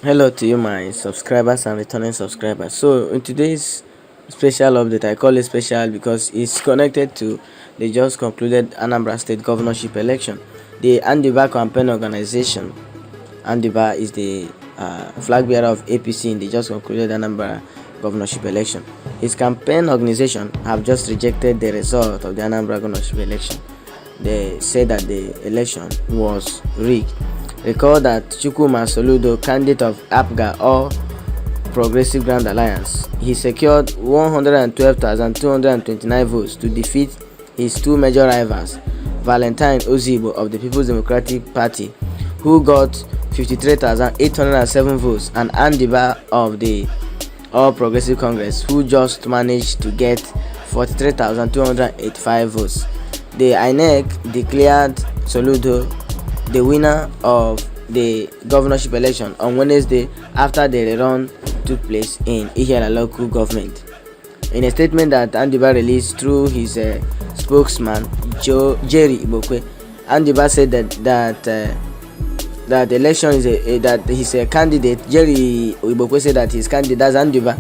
Hello to you, my subscribers and returning subscribers. So, in today's special update, I call it special because it's connected to the just concluded Anambra State Governorship election. The Anambra campaign organization, Anambra is the flag bearer of APC in the just concluded Anambra Governorship election. His campaign organization have just rejected the result of the Anambra Governorship election. They said that the election was rigged. Recall that Chukwuma Soludo, candidate of APGA or Progressive Grand Alliance, he secured 112,229 votes to defeat his two major rivals, Valentine Ozigbo of the People's Democratic Party, who got 53,807 votes, and Andiba of the All Progressive Congress, who just managed to get 43,285 votes. The INEC declared Soludo the winner of the governorship election on Wednesday after the rerun took place in Ihiala local government. In a statement that Andiba released through his spokesman Jerry Ibokwe, Andiba said that the election is that his candidate Jerry Ibokwe said that his candidate, that's Andiba,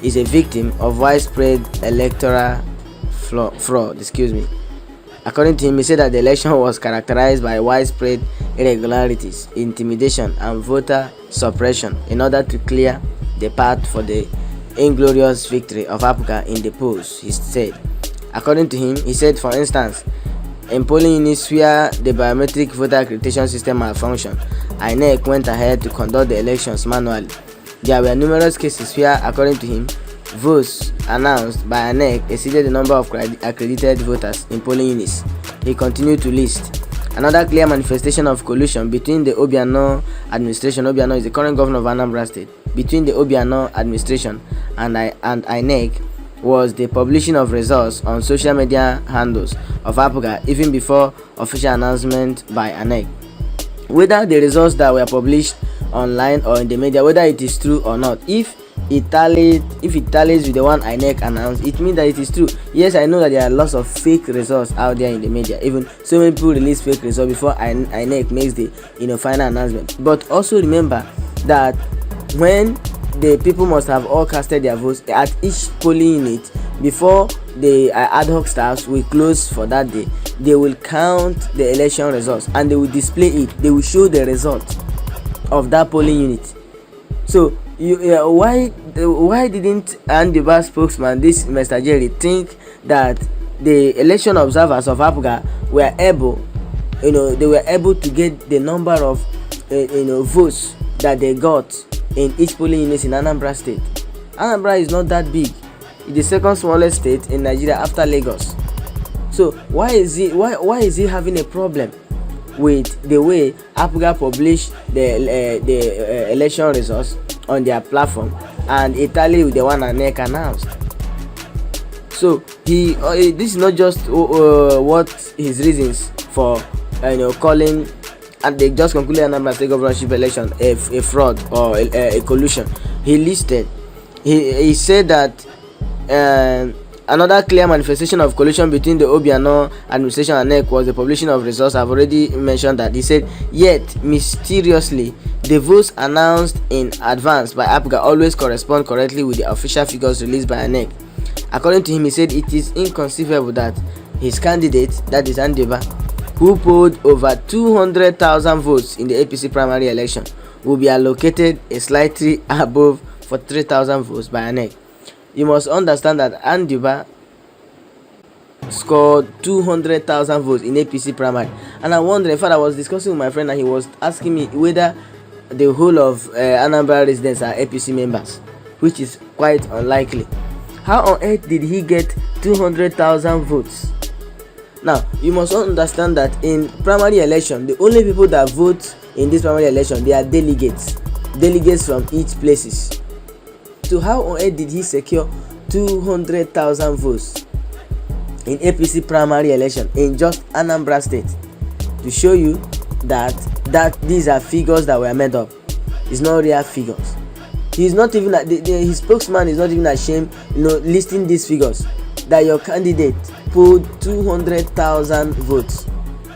is a victim of widespread electoral fraud. According to him, he said that the election was characterized by widespread irregularities, intimidation, and voter suppression in order to clear the path for the inglorious victory of APGA in the polls, he said. According to him, he said, for instance, in polling units where the biometric voter accreditation system malfunctioned, INEC went ahead to conduct the elections manually. There were numerous cases where, according to him, votes announced by INEC exceeded the number of accredited voters in polling units. He continued to list another clear manifestation of collusion between the Obiano administration. Obiano is the current governor of Anambra State. Between the Obiano administration and INEC was the publishing of results on social media handles of APGA even before official announcement by INEC. Whether the results that were published online or in the media, whether it is true or not, if it tallies with the one INEC announced, it means that it is true. Yes, I know that there are lots of fake results out there in the media. Even so many people release fake results before INEC makes the final announcement. But also remember that when the people must have all casted their votes at each polling unit before the ad hoc staffs will close for that day, they will count the election results and they will display it. They will show the result of that polling unit. So why didn't Andiba spokesman, this Mr. Jerry, think that the election observers of APGA were able, they were able to get the number of votes that they got in each polling unit in Anambra State? Anambra is not that big. It's the second smallest state in Nigeria after Lagos. So why is he having a problem with the way APGA published the election results on their platform and it tallied with the one INEC announced? So this is not just what his reasons for calling, and they just concluded Anambra State Governorship election a fraud or a collusion. He listed, he said that another clear manifestation of collusion between the Obiano administration and INEC was the publishing of results. I've already mentioned that. He said, yet mysteriously, the votes announced in advance by APGA always correspond correctly with the official figures released by INEC. According to him, he said it is inconceivable that his candidate, that is Andiba, who polled over 200,000 votes in the APC primary election, will be allocated a slightly above 43,000 votes by INEC. You must understand that Andiba scored 200,000 votes in APC primary, and I wonder, in fact, I was discussing with my friend and he was asking me whether the whole of Anambra residents are APC members, which is quite unlikely. How on earth did he get 200,000 votes? Now, you must understand that in primary election, the only people that vote in this primary election, they are delegates from each places. So how on earth did he secure 200,000 votes in APC primary election in just Anambra State? To show you that these are figures that were made up. It's not real figures. He's not even his spokesman is not even ashamed, listing these figures, that your candidate pulled 200,000 votes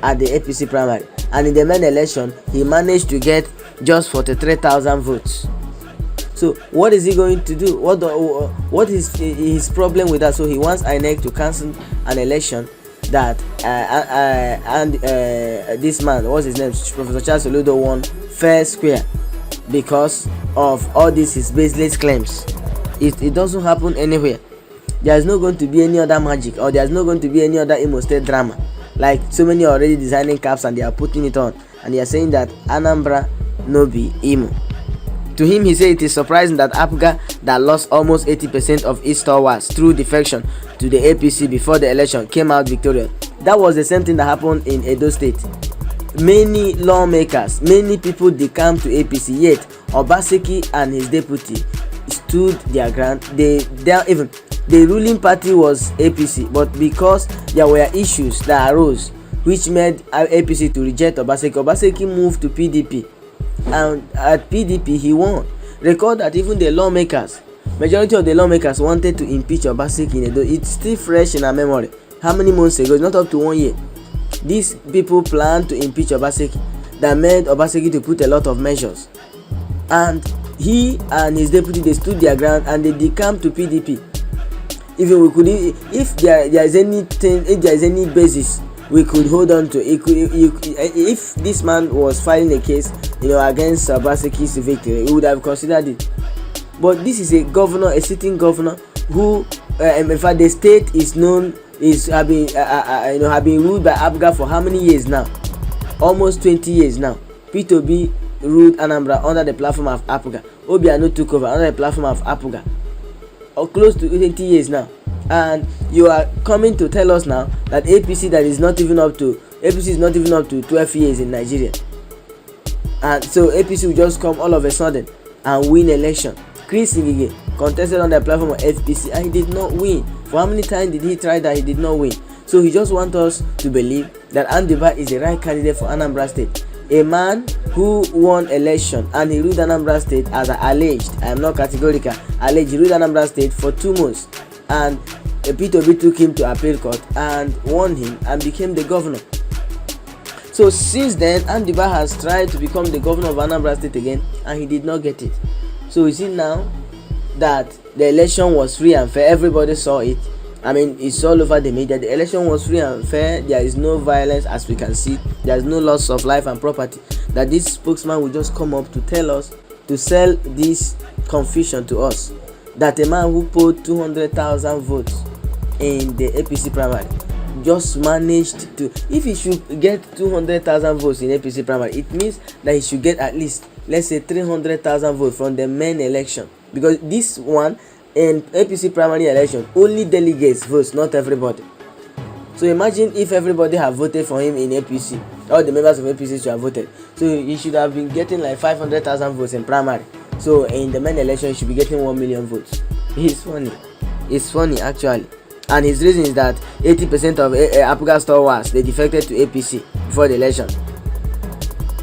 at the APC primary, and in the main election he managed to get just 43,000 votes. So what is he going to do? What is his problem with that? So he wants INEC to cancel an election that this man, what's his name, Professor Charles Soludo, won fair square because of all these his baseless claims. It doesn't happen anywhere. There's not going to be any other magic, or there's not going to be any other Imo State drama. Like so many are already designing caps and they are putting it on, and they are saying that Anambra no be Imo. To him, he said it is surprising that APGA, that lost almost 80% of its stalwarts through defection to the APC before the election, came out victorious. That was the same thing that happened in Edo State. Many lawmakers, many people decamped to APC, yet Obaseki and his deputy stood their ground. Even the ruling party was APC, but because there were issues that arose which made APC to reject Obaseki moved to PDP, and at PDP he won. Record that even the lawmakers, majority of the lawmakers wanted to impeach Obaseki in Edo. It's still fresh in our memory. How many months ago? It's not up to 1 year. These people planned to impeach Obaseki, that made Obaseki to put a lot of measures, and he and his deputy, they stood their ground and they decamped to PDP. Even we could, if there is anything, if there is any basis we could hold on to, if this man was filing a case, against Obaseki's victory, we would have considered it. But this is a governor, a sitting governor, who, in fact, the state have been ruled by APGA for how many years now? Almost 20 years now. P2B ruled Anambra under the platform of APGA. Obiano took over under the platform of APGA. Or close to 20 years now. And you are coming to tell us now that APC is not even up to 12 years in Nigeria. And so APC will just come all of a sudden and win election. Chris Ngige contested on the platform of FPC and he did not win. For how many times did he try that? He did not win. So he just wants us to believe that Andiba is the right candidate for Anambra State. A man who won election and he ruled Anambra State as alleged, I am not categorical, alleged he ruled Anambra State for 2 months, and a P2B took him to appeal court and won him and became the governor. So since then, Andiba has tried to become the governor of Anambra State again and he did not get it. So you see now that the election was free and fair. Everybody saw it. I mean, it's all over the media. The election was free and fair. There is no violence, as we can see. There is no loss of life and property. That this spokesman will just come up to tell us, to sell this confusion to us, that a man who polled 200,000 votes in the APC primary just managed to, if he should get 200,000 votes in APC primary, it means that he should get at least, let's say, 300,000 votes from the main election, because this one in APC primary election only delegates votes, not everybody. So imagine if everybody have voted for him in APC, all the members of APC should have voted, so he should have been getting like 500,000 votes in primary. So in the main election he should be getting 1 million votes. It's funny actually. And his reason is that 80% of APGA stalwarts, they defected to APC before the election.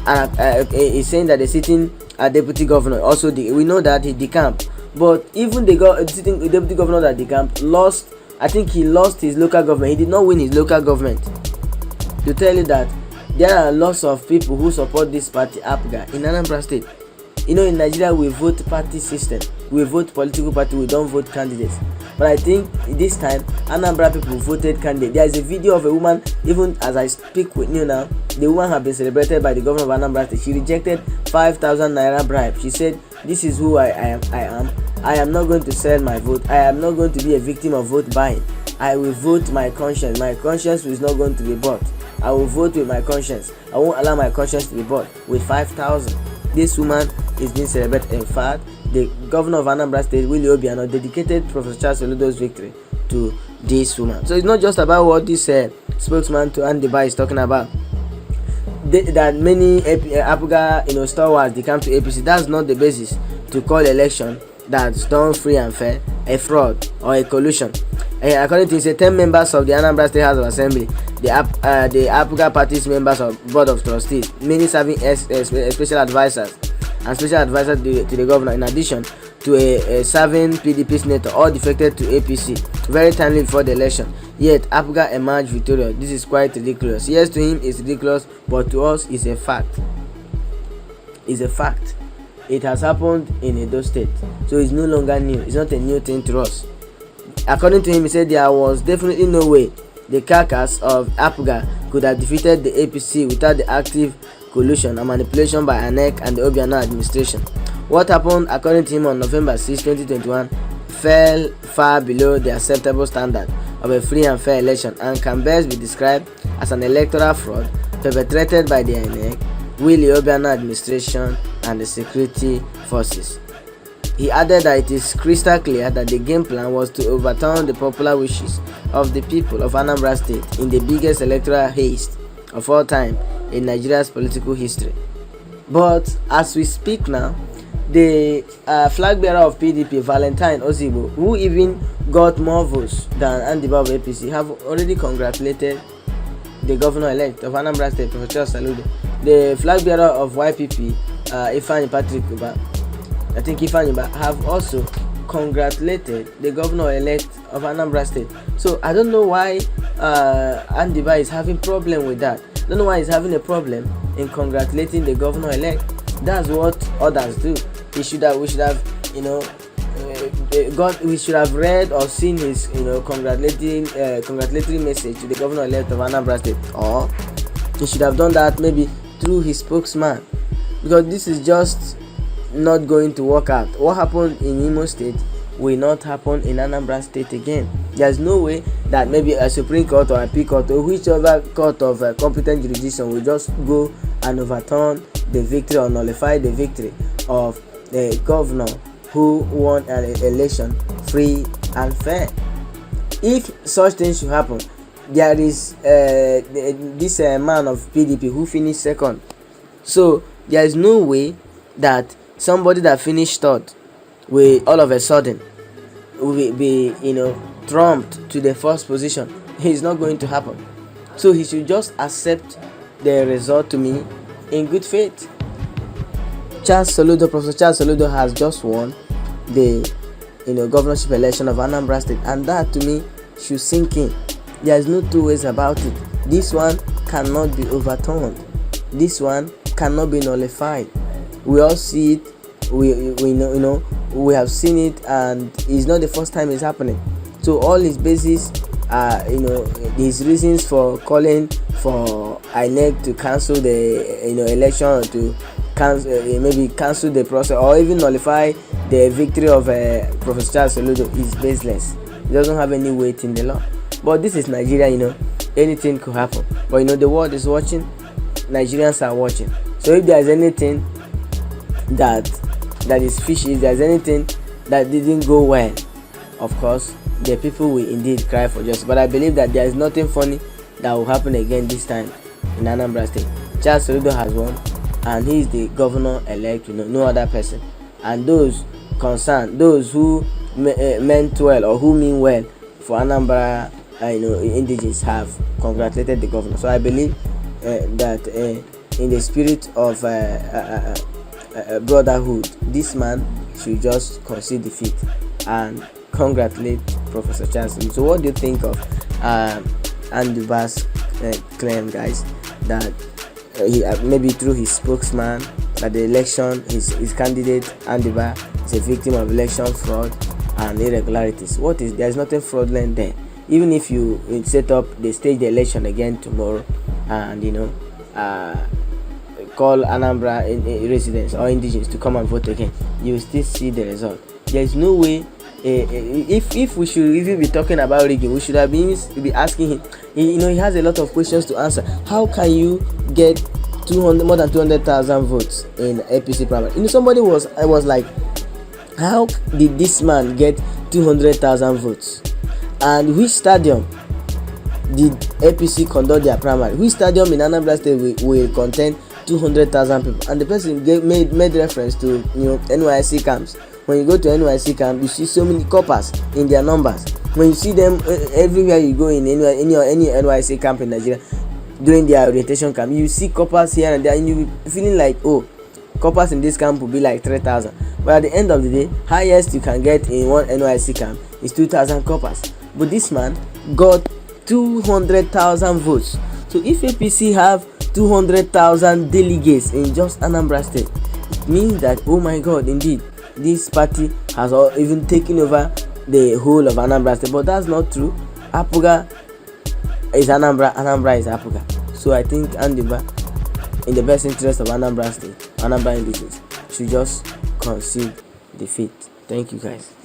And he's saying that the sitting deputy governor also, we know that he decamped. But even the sitting deputy governor that decamped lost, I think he lost his local government. He did not win his local government. To tell you that there are lots of people who support this party, APGA, in Anambra State. In Nigeria we vote party system. We vote political party, we don't vote candidates. But I think this time Anambra people voted candidate. There is a video of a woman, even as I speak with you now, the woman has been celebrated by the governor of Anambra State. She rejected 5,000 naira bribe. She said, this is who I am. I am not going to sell my vote. I am not going to be a victim of vote buying. I will vote my conscience. My conscience is not going to be bought. I will vote with my conscience. I won't allow my conscience to be bought with 5,000. This woman is being celebrated. In fact, the governor of Anambra State, Willie Obiano, dedicated Professor Charles Soludo's victory to this woman. So it's not just about what this spokesman to Andiba is talking about. That many APGA stalwarts decamped to APC. That's not the basis to call election that's done free and fair a fraud or a collusion. According to 10 members of the Anambra State House of Assembly, the APGA party's members of Board of Trustees, many serving as special advisors and special advisors to the governor, in addition to a serving PDP senator, all defected to APC very timely before the election. Yet APGA emerged victorious. This is quite ridiculous. Yes, to him it's ridiculous, but to us it's a fact. It's a fact. it has happened in Edo State, so it's no longer new. It's not a new thing to us. According to him, he said there was definitely no way the carcass of APGA could have defeated the APC without the active collusion and manipulation by ANEC and the Obiano administration. What happened, according to him, on November 6, 2021 fell far below the acceptable standard of a free and fair election and can best be described as an electoral fraud perpetrated by the ANEC, Willie Obiano administration and the security forces. He added that it is crystal clear that the game plan was to overturn the popular wishes of the people of Anambra State in the biggest electoral haste of all time in Nigeria's political history. But as we speak now, the flag bearer of PDP, Valentine Ozigbo, who even got more votes than Andiba of APC, have already congratulated the governor-elect of Anambra State, Professor Charles Soludo. The flag bearer of YPP, Ifeanyi Patrick Uba, I think Ifeanyi Uba, have also congratulated the governor-elect of Anambra State. So I don't know why Andiba is having problem with that. I don't know why he's having a problem in congratulating the governor-elect. That's what others do. We should have, we should have read or seen his, congratulatory message to the governor-elect of Anambra State, or he should have done that maybe through his spokesman, because this is just not going to work out. What happened in Imo State will not happen in Anambra State again. There's no way that maybe a Supreme Court or a P Court or whichever court of competent jurisdiction will just go and overturn the victory or nullify the victory of the governor who won an election free and fair. If such things should happen, there is this man of PDP who finished second. So there is no way that somebody that finished third will all of a sudden will be trumped to the first position. It's not going to happen. So he should just accept the result to me in good faith. Professor Charles Soludo has just won the governorship election of Anambra State, and that to me should sink in. There is no two ways about it. This one cannot be overturned. This one cannot be nullified. We all see it. We know we have seen it, and it's not the first time it's happening. So all his basis his reasons for calling for INEC to cancel the election, or to cancel the process, or even nullify the victory of Professor Charles Soludo is baseless. It doesn't have any weight in the law. But this is Nigeria, anything could happen. But the world is watching, Nigerians are watching. So if there is anything that is fishy, if there is anything that didn't go well, of course the people will indeed cry for justice. But I believe that there is nothing funny that will happen again this time in Anambra State. Charles Soludo has won, and he is the governor-elect, no other person. And those concerned, those who meant well or who mean well for Anambra, indigenes, have congratulated the governor. So I believe that in the spirit of brotherhood, this man should just concede defeat and congratulate Professor Chancellor. So what do you think of Andiba's claim, guys, that he maybe through his spokesman that the election, his candidate Andiba is a victim of election fraud and irregularities? There is nothing fraudulent there. Even if you set up the stage the election again tomorrow and call Anambra residents or indigenes to come and vote again, you will still see the result. There is no way. If we should even be talking about rigging, we should have been asking him. He has a lot of questions to answer. How can you get more than 200,000 votes in APC primary? Somebody was like, how did this man get 200,000 votes? And which stadium did APC conduct their primary? Which stadium in Anambra State will contain 200,000 people? And the person made reference to NYSC camps. When you go to NYSC camp, you see so many coppers in their numbers. When you see them everywhere you go in any NYSC camp in Nigeria during their orientation camp, you see coppers here and there, and you be feeling like, oh, coppers in this camp will be like 3,000. But at the end of the day, highest you can get in one NYSC camp is 2,000 coppers. But this man got 200,000 votes. So if APC have 200,000 delegates in just Anambra State, it means that, oh my God, indeed this party has even taken over the whole of Anambra State. But that's not true. Apuga is Anambra, Anambra is Apuga. So I think Andiba, in the best interest of Anambra State, Anambra indigenous, should just concede defeat. Thank you guys.